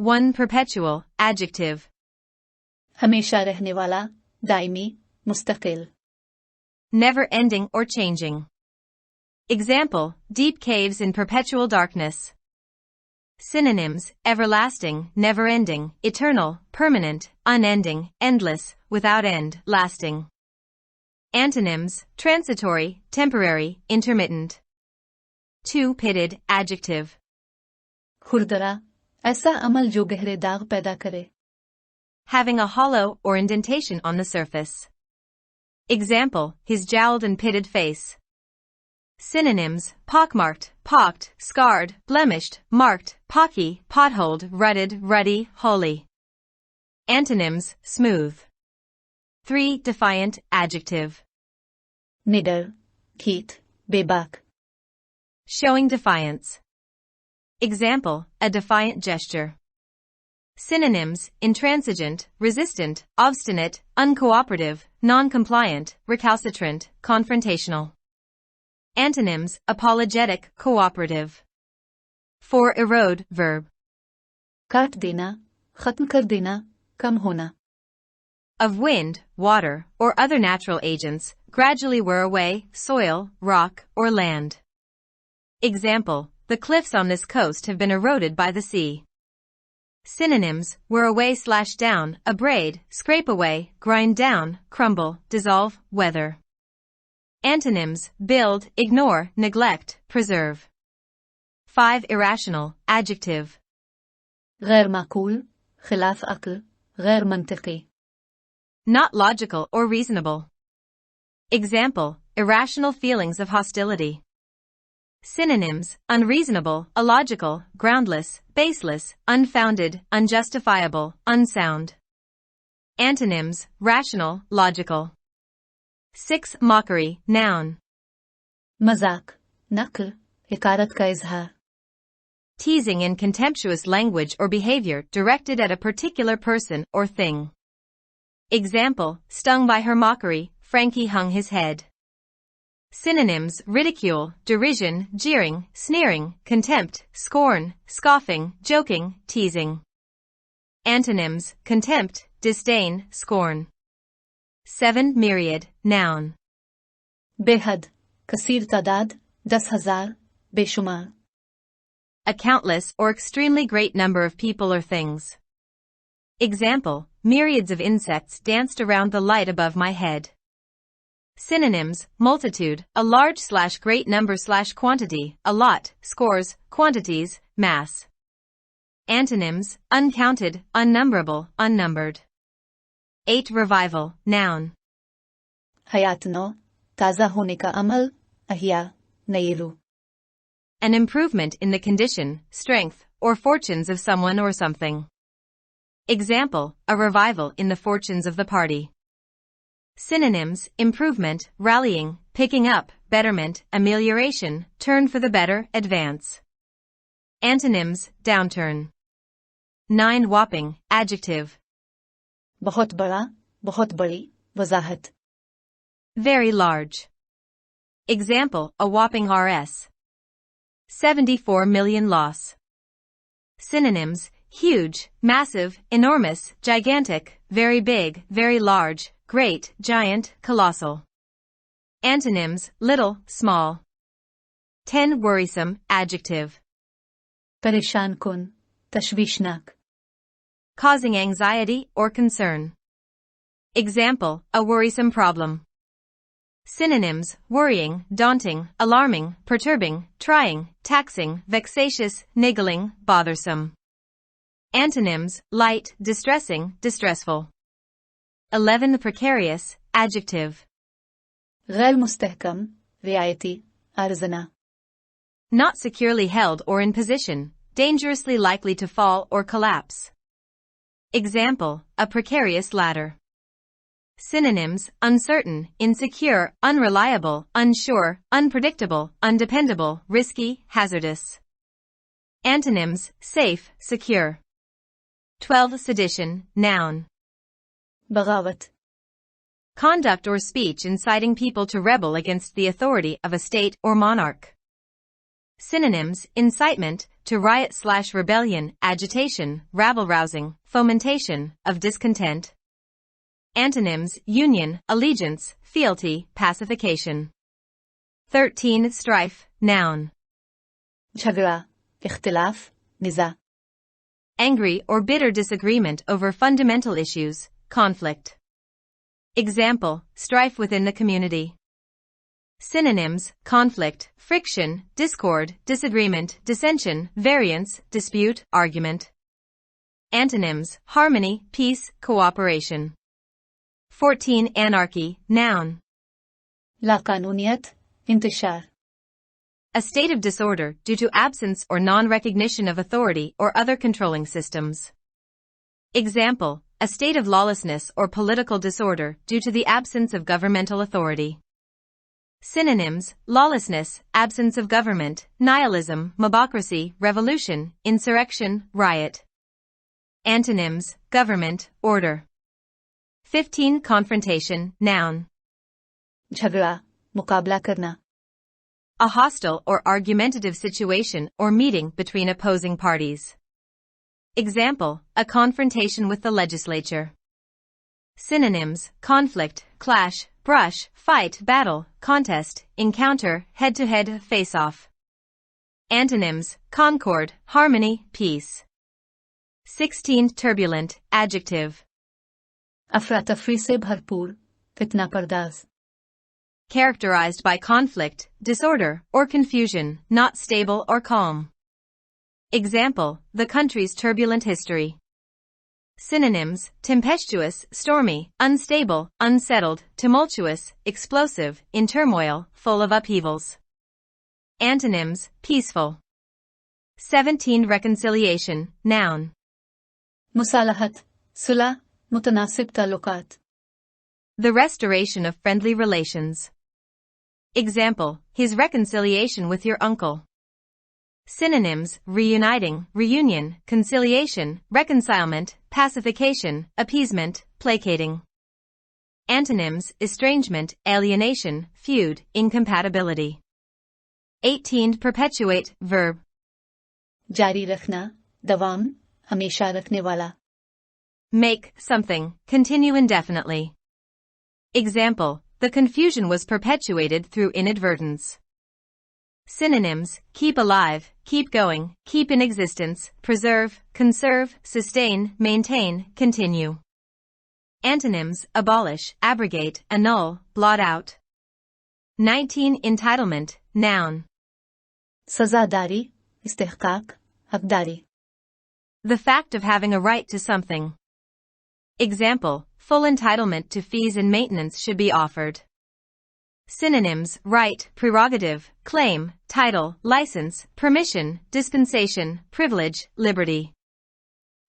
one perpetual, adjective. हमेशा रहने वाला, दायमी, मुस्तकिल. Never ending or changing. Example, deep caves in perpetual darkness. Synonyms, everlasting, never-ending, eternal, permanent, unending, endless, without end, lasting. Antonyms, transitory, temporary, intermittent. Two-pitted, adjective. खुरदरा, ऐसा अमल जो गहरे दाग पैदा करे. Having a hollow or indentation on the surface. Example, his jowled and pitted face. Synonyms, pockmarked, pocked, scarred, blemished, marked, pocky, potholed, rutted, ruddy, holy. Antonyms, smooth. 3. Defiant, adjective. निडर, कीट, बेबाक. Showing defiance. Example, a defiant gesture. Synonyms, intransigent, resistant, obstinate, uncooperative, non-compliant, recalcitrant, confrontational. Antonyms, apologetic, cooperative. 4. Erode, verb. काट देना, खत्म कर देना, कम होना. Of wind, water, or other natural agents, gradually wear away, soil, rock, or land. Example, the cliffs on this coast have been eroded by the sea. Synonyms, wear away/down, abrade, scrape away, grind down, crumble, dissolve, weather. Antonyms, build, ignore, neglect, preserve. 5. Irrational, adjective. غير معقول, خلاف عقل, غير منطقي. Not logical or reasonable. Example, irrational feelings of hostility. Synonyms, unreasonable, illogical, groundless, baseless, unfounded, unjustifiable, unsound. Antonyms, rational, logical. 6. Mockery, noun. मजाक, नकल, हकारत का इजहार. Teasing in contemptuous language or behavior directed at a particular person or thing. Example, stung by her mockery, Frankie hung his head. Synonyms, ridicule, derision, jeering, sneering, contempt, scorn, scoffing, joking, teasing. Antonyms, contempt, disdain, scorn. 7. Myriad, noun. बेहद, कसीर तादाद, 10,000, बेशुमार. A countless or extremely great number of people or things. Example, myriads of insects danced around the light above my head. Synonyms, multitude, a large/great number/quantity, a lot, scores, quantities, mass. Antonyms, uncounted, unnumberable, unnumbered. 8. Revival, noun. हयात नौ, ताज़ा होने का अमल, अहिया, नई रूह. An improvement in the condition, strength, or fortunes of someone or something. Example, a revival in the fortunes of the party. Synonyms, improvement, rallying, picking up, betterment, amelioration, turn for the better, advance. Antonyms, downturn. 9. Whopping, adjective. बहुत बड़ा, बहुत बड़ी, वजाहत. Very large. Example, a whopping Rs. 74 million loss. Synonyms, huge, massive, enormous, gigantic, very big, very large, great, giant, colossal. Antonyms, little, small. 10. Worrisome, adjective. परेशान कुन, तशवीशनाक. Causing anxiety or concern. Example, a worrisome problem. Synonyms, worrying, daunting, alarming, perturbing, trying, taxing, vexatious, niggling, bothersome. Antonyms, light, distressing, distressful. 11. Precarious, adjective. غير مستحكم, رعايتي, أرزنا. Not securely held or in position, dangerously likely to fall or collapse. Example, a precarious ladder. Synonyms, uncertain, insecure, unreliable, unsure, unpredictable, undependable, risky, hazardous. Antonyms, safe, secure. 12. Sedition, noun. बगावत. Conduct or speech inciting people to rebel against the authority of a state or monarch. Synonyms, incitement, to riot/rebellion, agitation, rabble-rousing, fomentation, of discontent. Antonyms: union, allegiance, fealty, pacification. 13. Strife, noun. झगड़ा, इख्तिलाफ, निज़ा. Angry or bitter disagreement over fundamental issues, conflict. Example: strife within the community. Synonyms: conflict, friction, discord, disagreement, dissension, variance, dispute, argument. Antonyms: harmony, peace, cooperation. 14. Anarchy, noun. लाकानूनियत, इंतशार. A state of disorder due to absence or non-recognition of authority or other controlling systems. Example: a state of lawlessness or political disorder due to the absence of governmental authority. Synonyms: lawlessness, absence of government, nihilism, mobocracy, revolution, insurrection, riot. Antonyms: government, order. 15. Confrontation, noun. झगड़ा, मुकाबला करना. A hostile or argumentative situation or meeting between opposing parties. Example: a confrontation with the legislature. Synonyms: conflict, clash, brush, fight, battle, contest, encounter, head-to-head, face-off. Antonyms: concord, harmony, peace. 16. Turbulent, adjective. अफरा-तफरी से भरपूर, फितना पर्दाज. Characterized by conflict, disorder, or confusion, not stable or calm. Example: the country's turbulent history. Synonyms: tempestuous, stormy, unstable, unsettled, tumultuous, explosive, in turmoil, full of upheavals. Antonyms: peaceful. 17. Reconciliation, noun. मुसालहत, सुलह, मुतनासिब ताल्लुकात. The restoration of friendly relations. Example: his reconciliation with your uncle. Synonyms: reuniting, reunion, conciliation, reconcilement, pacification, appeasement, placating. Antonyms: estrangement, alienation, feud, incompatibility. 18. Perpetuate, verb. जारी रखना, दवाम, हमेशा रखने वाला. Make something continue indefinitely. Example: the confusion was perpetuated through inadvertence. Synonyms: keep alive, keep going, keep in existence, preserve, conserve, sustain, maintain, continue. Antonyms: abolish, abrogate, annul, blot out. 19. Entitlement, noun. सजादारी, इस्तेहकाक, हकदारी. The fact of having a right to something. Example: full entitlement to fees and maintenance should be offered. Synonyms: right, prerogative, claim, title, license, permission, dispensation, privilege, liberty.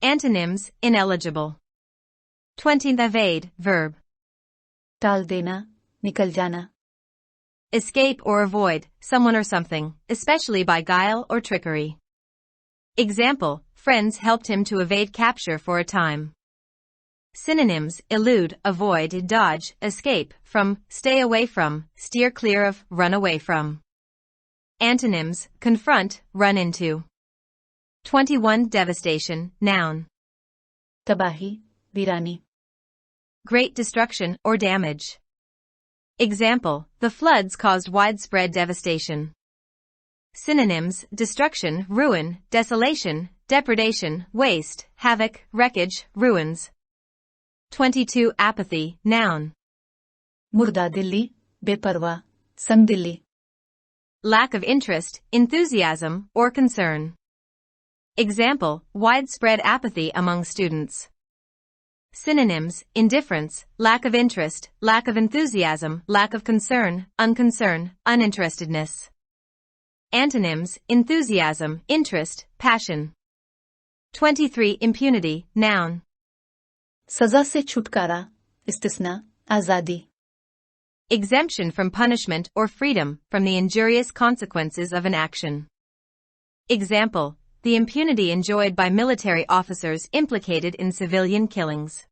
Antonyms: ineligible. 20. Evade, verb. टाल देना, निकल जाना. Escape or avoid someone or something, especially by guile or trickery. Example: friends helped him to evade capture for a time. Synonyms: elude, avoid, dodge, escape from, stay away from, steer clear of, run away from. Antonyms: confront, run into. 21. Devastation, noun. तबाही, वीरानी. Great destruction or damage. Example: the floods caused widespread devastation. Synonyms: destruction, ruin, desolation, depredation, waste, havoc, wreckage, ruins. 22. Apathy, noun. मुर्दा Delhi, बेपरवाह, संगदिल्ली. Lack of interest, enthusiasm, or concern. Example: widespread apathy among students. Synonyms: indifference, lack of interest, lack of enthusiasm, lack of concern, unconcern, uninterestedness. Antonyms: enthusiasm, interest, passion. 23. Impunity, noun. सजा से छुटकारा, इस्तिस्ना, आज़ादी. Exemption from punishment or freedom from the injurious consequences of an action. Example: the impunity enjoyed by military officers implicated in civilian killings.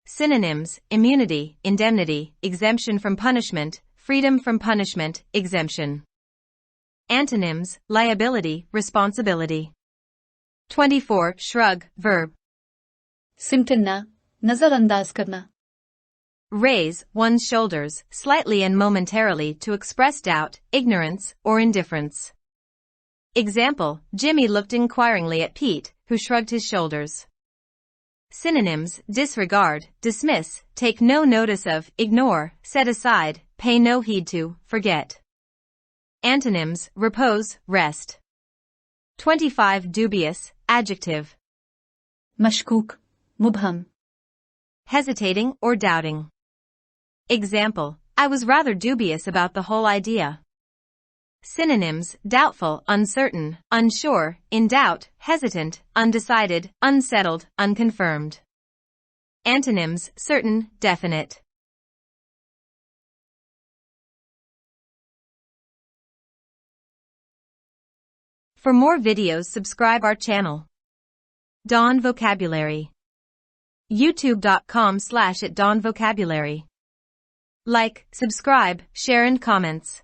Synonyms: immunity, indemnity, exemption from punishment, freedom from punishment, exemption. Antonyms, liability, responsibility. 24. Shrug, verb. सिमटना, नजरअंदाज करना. Raise one's shoulders slightly and momentarily to express doubt, ignorance, or indifference. Example, Jimmy looked inquiringly at Pete, who shrugged his shoulders. Synonyms, disregard, dismiss, take no notice of, ignore, set aside, pay no heed to, forget. Antonyms, repose, rest. 25. Dubious, adjective. मशकूक, मुबहम. Hesitating or doubting. Example, I was rather dubious about the whole idea. Synonyms, doubtful, uncertain, unsure, in doubt, hesitant, undecided, unsettled, unconfirmed. Antonyms, certain, definite. For more videos, subscribe our channel. Dawn Vocabulary. youtube.com/@dawnvocabulary. Like, subscribe, share and comments.